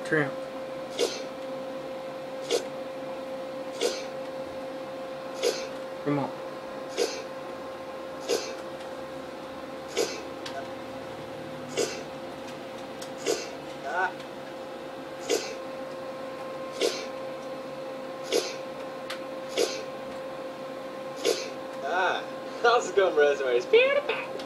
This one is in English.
Tramp. Come on. How's it going, Rosemary? It's beautiful.